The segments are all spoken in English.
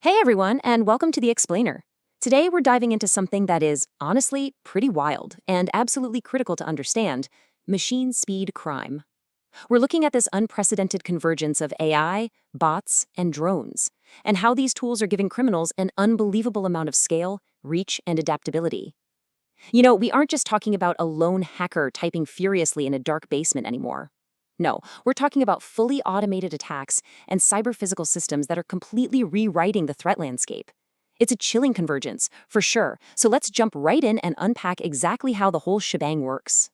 Hey everyone, and welcome to The Explainer. Today we're diving into something that is, honestly, pretty wild and absolutely critical to understand: machine speed crime. We're looking at this unprecedented convergence of AI, bots, and drones, and how these tools are giving criminals an unbelievable amount of scale, reach, and adaptability. We aren't just talking about a lone hacker typing furiously in a dark basement anymore. No, we're talking about fully automated attacks and cyber-physical systems that are completely rewriting the threat landscape. It's a chilling convergence, for sure, so let's jump right in and unpack exactly how the whole shebang works.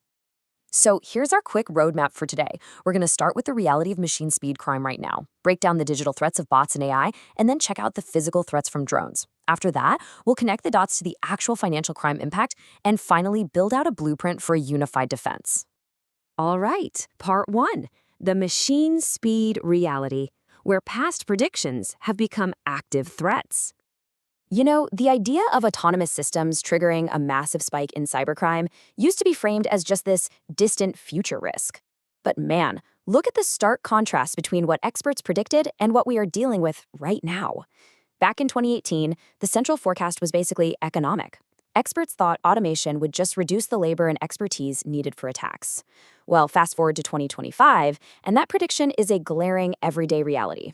So here's our quick roadmap for today. We're going to start with the reality of machine speed crime right now, break down the digital threats of bots and AI, and then check out the physical threats from drones. After that, we'll connect the dots to the actual financial crime impact, and finally build out a blueprint for a unified defense. All right, part one, the machine speed reality, where past predictions have become active threats. The idea of autonomous systems triggering a massive spike in cybercrime used to be framed as just this distant future risk. But man, look at the stark contrast between what experts predicted and what we are dealing with right now. Back in 2018, the central forecast was basically economic. Experts thought automation would just reduce the labor and expertise needed for attacks. Well, fast forward to 2025, and that prediction is a glaring everyday reality.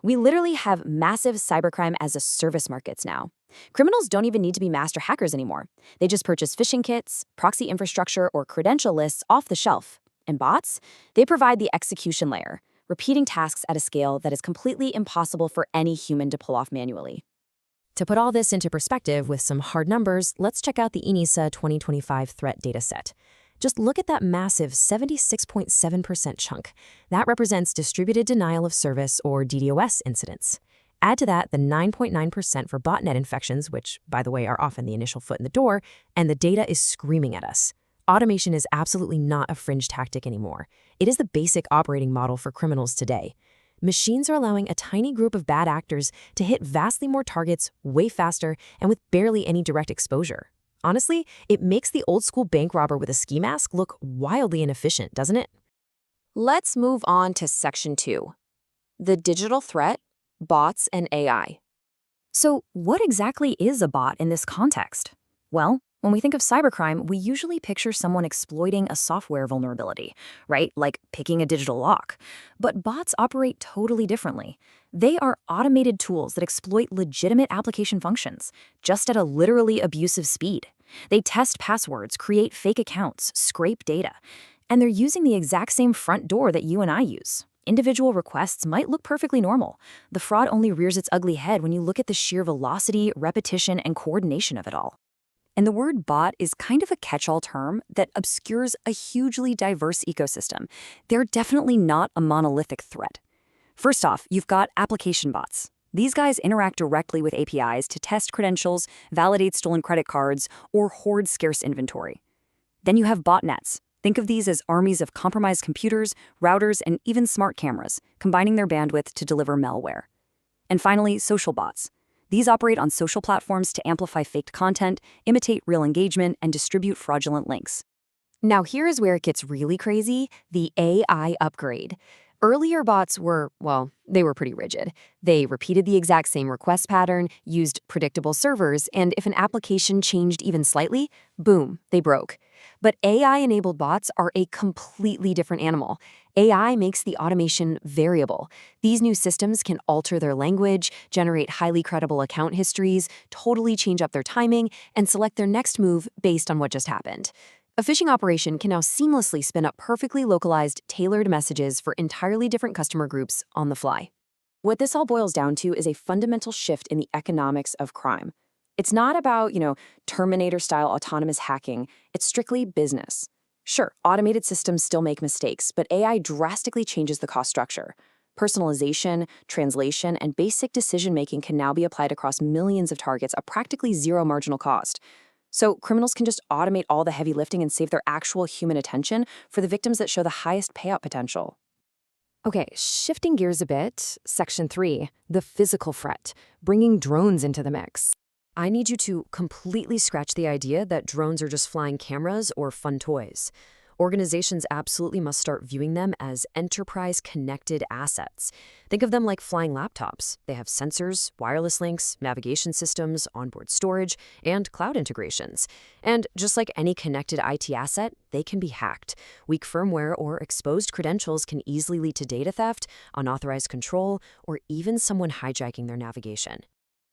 We literally have massive cybercrime as a service markets now. Criminals don't even need to be master hackers anymore. They just purchase phishing kits, proxy infrastructure, or credential lists off the shelf. And bots? They provide the execution layer, repeating tasks at a scale that is completely impossible for any human to pull off manually. To put all this into perspective with some hard numbers, let's check out the ENISA 2025 threat dataset. Just look at that massive 76.7% chunk. That represents distributed denial of service, or DDoS, incidents. Add to that the 9.9% for botnet infections, which, by the way, are often the initial foot in the door, and the data is screaming at us. Automation is absolutely not a fringe tactic anymore. It is the basic operating model for criminals today. Machines are allowing a tiny group of bad actors to hit vastly more targets way faster and with barely any direct exposure. Honestly, it makes the old-school bank robber with a ski mask look wildly inefficient, doesn't it? Let's move on to Section 2, the digital threat, bots, and AI. So what exactly is a bot in this context? Well, when we think of cybercrime, we usually picture someone exploiting a software vulnerability, right? Like picking a digital lock. But bots operate totally differently. They are automated tools that exploit legitimate application functions, just at a literally abusive speed. They test passwords, create fake accounts, scrape data, and they're using the exact same front door that you and I use. Individual requests might look perfectly normal. The fraud only rears its ugly head when you look at the sheer velocity, repetition, and coordination of it all. And the word bot is kind of a catch-all term that obscures a hugely diverse ecosystem. They're definitely not a monolithic threat. First off, you've got application bots. These guys interact directly with APIs to test credentials, validate stolen credit cards, or hoard scarce inventory. Then you have botnets. Think of these as armies of compromised computers, routers, and even smart cameras, combining their bandwidth to deliver malware. And finally, social bots. These operate on social platforms to amplify faked content, imitate real engagement, and distribute fraudulent links. Now here is where it gets really crazy: the AI upgrade. Earlier bots were, well, they were pretty rigid. They repeated the exact same request pattern, used predictable servers, and if an application changed even slightly, boom, they broke. But AI-enabled bots are a completely different animal. AI makes the automation variable. These new systems can alter their language, generate highly credible account histories, totally change up their timing, and select their next move based on what just happened. A phishing operation can now seamlessly spin up perfectly localized, tailored messages for entirely different customer groups on the fly. What this all boils down to is a fundamental shift in the economics of crime. It's not about, Terminator-style autonomous hacking. It's strictly business. Sure, automated systems still make mistakes, but AI drastically changes the cost structure. Personalization, translation, and basic decision-making can now be applied across millions of targets at practically zero marginal cost. So criminals can just automate all the heavy lifting and save their actual human attention for the victims that show the highest payout potential. Okay, shifting gears a bit, Section 3, the physical threat, bringing drones into the mix. I need you to completely scratch the idea that drones are just flying cameras or fun toys. Organizations absolutely must start viewing them as enterprise-connected assets. Think of them like flying laptops. They have sensors, wireless links, navigation systems, onboard storage, and cloud integrations. And just like any connected IT asset, they can be hacked. Weak firmware or exposed credentials can easily lead to data theft, unauthorized control, or even someone hijacking their navigation.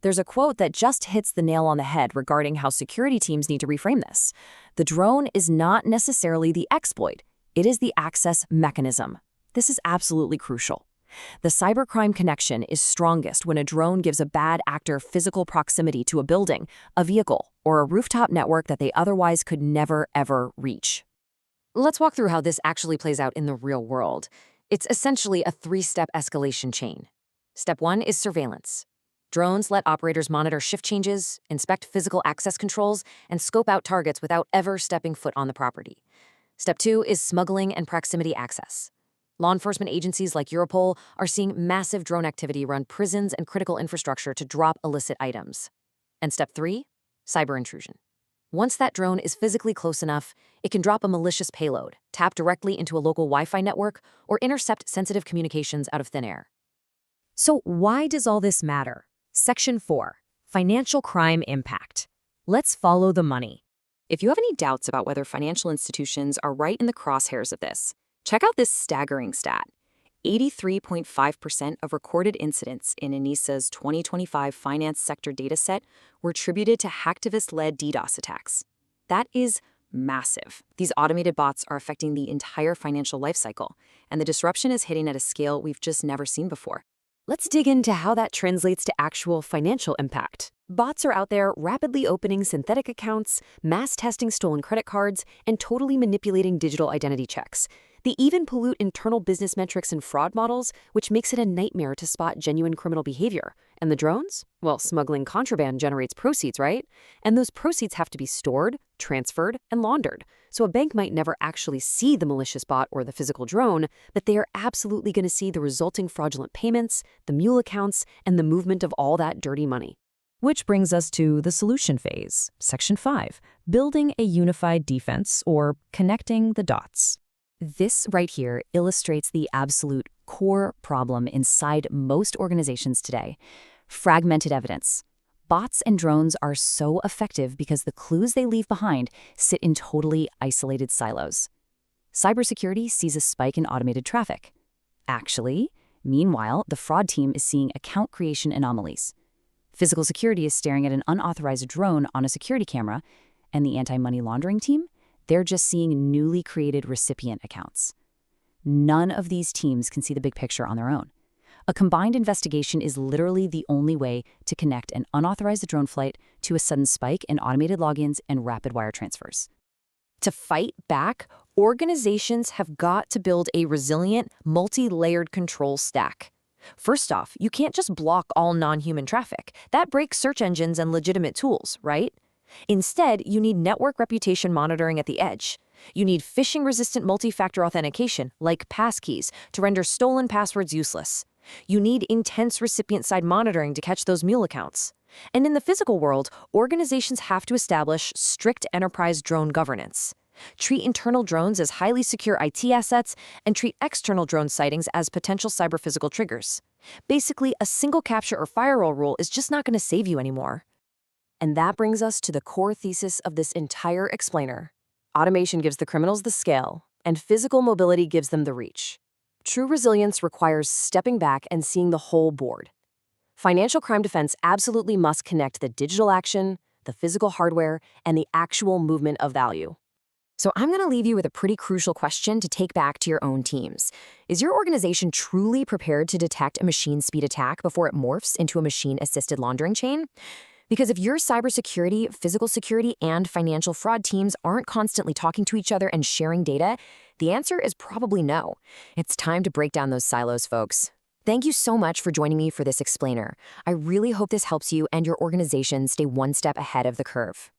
There's a quote that just hits the nail on the head regarding how security teams need to reframe this. The drone is not necessarily the exploit, it is the access mechanism. This is absolutely crucial. The cybercrime connection is strongest when a drone gives a bad actor physical proximity to a building, a vehicle, or a rooftop network that they otherwise could never, ever reach. Let's walk through how this actually plays out in the real world. It's essentially a three-step escalation chain. Step 1 is surveillance. Drones let operators monitor shift changes, inspect physical access controls, and scope out targets without ever stepping foot on the property. Step 2 is smuggling and proximity access. Law enforcement agencies like Europol are seeing massive drone activity run prisons and critical infrastructure to drop illicit items. And Step 3, cyber intrusion. Once that drone is physically close enough, it can drop a malicious payload, tap directly into a local Wi-Fi network, or intercept sensitive communications out of thin air. So why does all this matter? Section 4, Financial Crime Impact. Let's follow the money. If you have any doubts about whether financial institutions are right in the crosshairs of this, check out this staggering stat. 83.5% of recorded incidents in ENISA's 2025 finance sector dataset were attributed to hacktivist-led DDoS attacks. That is massive. These automated bots are affecting the entire financial lifecycle, and the disruption is hitting at a scale we've just never seen before. Let's dig into how that translates to actual financial impact. Bots are out there rapidly opening synthetic accounts, mass testing stolen credit cards, and totally manipulating digital identity checks. They even pollute internal business metrics and fraud models, which makes it a nightmare to spot genuine criminal behavior. And the drones? Well, smuggling contraband generates proceeds, right? And those proceeds have to be stored, transferred, and laundered. So a bank might never actually see the malicious bot or the physical drone, but they are absolutely going to see the resulting fraudulent payments, the mule accounts, and the movement of all that dirty money. Which brings us to the solution phase, Section 5, building a unified defense or connecting the dots. This right here illustrates the absolute core problem inside most organizations today: fragmented evidence. Bots and drones are so effective because the clues they leave behind sit in totally isolated silos. Cybersecurity sees a spike in automated traffic. Actually, meanwhile, the fraud team is seeing account creation anomalies. Physical security is staring at an unauthorized drone on a security camera, and the anti-money laundering team, they're just seeing newly created recipient accounts. None of these teams can see the big picture on their own. A combined investigation is literally the only way to connect an unauthorized drone flight to a sudden spike in automated logins and rapid wire transfers. To fight back, organizations have got to build a resilient, multi-layered control stack. First off, you can't just block all non-human traffic. That breaks search engines and legitimate tools, right? Instead, you need network reputation monitoring at the edge. You need phishing-resistant multi-factor authentication, like passkeys, to render stolen passwords useless. You need intense recipient-side monitoring to catch those mule accounts. And in the physical world, organizations have to establish strict enterprise drone governance. Treat internal drones as highly secure IT assets and treat external drone sightings as potential cyber-physical triggers. Basically, a single capture or firewall rule is just not going to save you anymore. And that brings us to the core thesis of this entire explainer. Automation gives the criminals the scale, and physical mobility gives them the reach. True resilience requires stepping back and seeing the whole board. Financial crime defense absolutely must connect the digital action, the physical hardware, and the actual movement of value. So I'm going to leave you with a pretty crucial question to take back to your own teams. Is your organization truly prepared to detect a machine speed attack before it morphs into a machine-assisted laundering chain? Because if your cybersecurity, physical security, and financial fraud teams aren't constantly talking to each other and sharing data, the answer is probably no. It's time to break down those silos, folks. Thank you so much for joining me for this explainer. I really hope this helps you and your organization stay one step ahead of the curve.